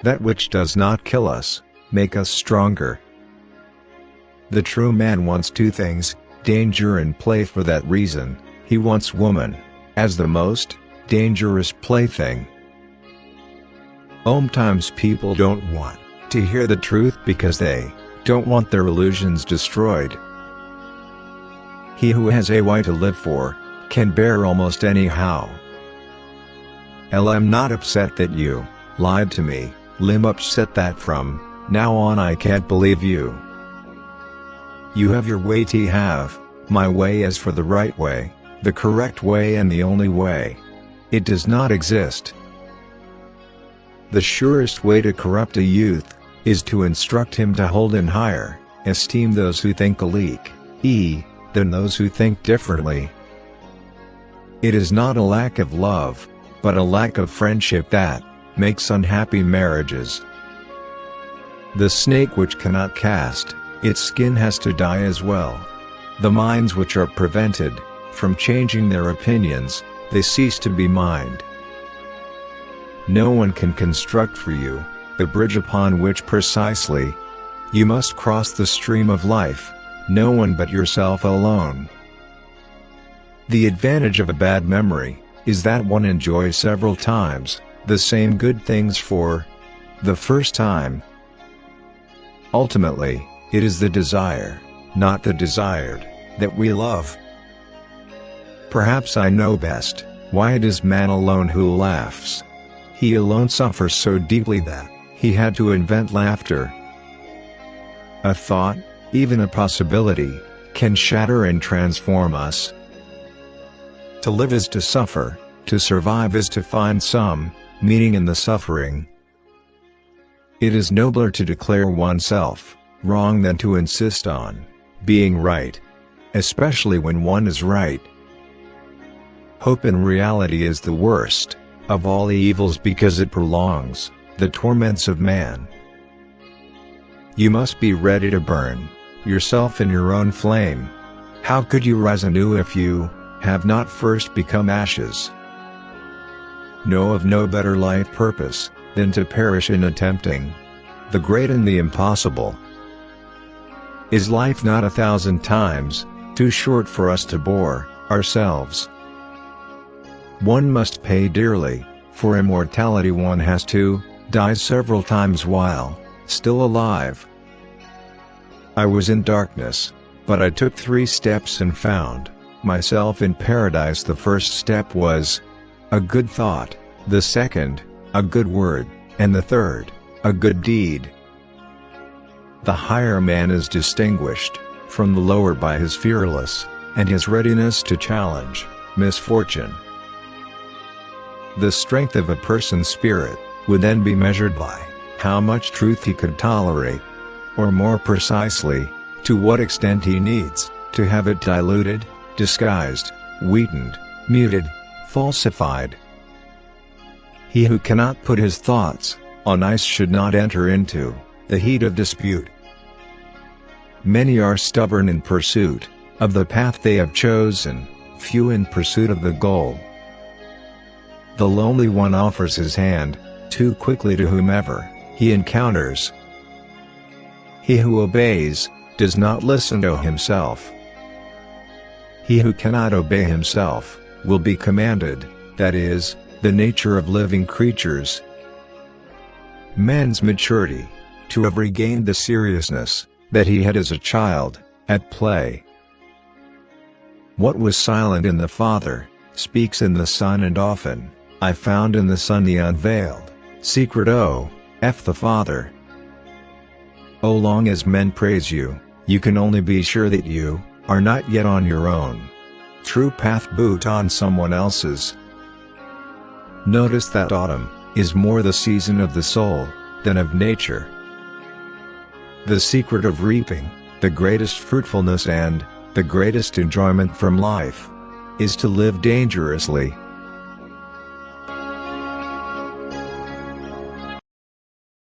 That which does not kill us, make us stronger. The true man wants two things, danger and play. For that reason, he wants woman, as the most dangerous plaything. Sometimes people don't want to hear the truth because they don't want their illusions destroyed. He who has a why to live for, can bear almost anyhow. I'm not upset that you lied to me, I'm upset that from now on I can't believe you. You have your way, have my way as for the right way, the correct way and the only way. It does not exist. The surest way to corrupt a youth is to instruct him to hold in higher esteem those who think alike than those who think differently. It is not a lack of love, but a lack of friendship that makes unhappy marriages. The snake which cannot cast its skin has to die as well. The minds which are prevented from changing their opinions, they cease to be mind. No one can construct for you the bridge upon which precisely you must cross the stream of life, no one but yourself alone. The advantage of a bad memory is that one enjoys several times the same good things for the first time. Ultimately, it is the desire, not the desired, that we love. Perhaps I know best why it is man alone who laughs. He alone suffers so deeply that he had to invent laughter. A thought, even a possibility, can shatter and transform us. To live is to suffer, to survive is to find some meaning in the suffering. It is nobler to declare oneself wrong than to insist on being right, especially when one is right. Hope in reality is the worst of all evils because it prolongs the torments of man. You must be ready to burn yourself in your own flame. How could you rise anew if you have not first become ashes? Know of no better life purpose than to perish in attempting the great and the impossible. Is life not 1,000 times too short for us to bore ourselves? One must pay dearly for immortality. One has to die several times while still alive. I was in darkness, but I took 3 steps and found myself in paradise. The first step was a good thought, the second, a good word, and the third, a good deed. The higher man is distinguished from the lower by his fearless and his readiness to challenge misfortune. The strength of a person's spirit would then be measured by how much truth he could tolerate, or more precisely, to what extent he needs to have it diluted, disguised, weakened, muted, falsified. He who cannot put his thoughts on ice should not enter into the heat of dispute. Many are stubborn in pursuit of the path they have chosen, few in pursuit of the goal. The lonely one offers his hand too quickly to whomever he encounters. He who obeys does not listen to himself. He who cannot obey himself will be commanded, that is, the nature of living creatures. Man's maturity, to have regained the seriousness that he had as a child, at play. What was silent in the Father, speaks in the Son, and often I found in the Son the unveiled secret of the Father. O long as men praise you, you can only be sure that you are not yet on your own true path, but on someone else's. Notice that autumn is more the season of the soul than of nature. The secret of reaping the greatest fruitfulness and the greatest enjoyment from life is to live dangerously.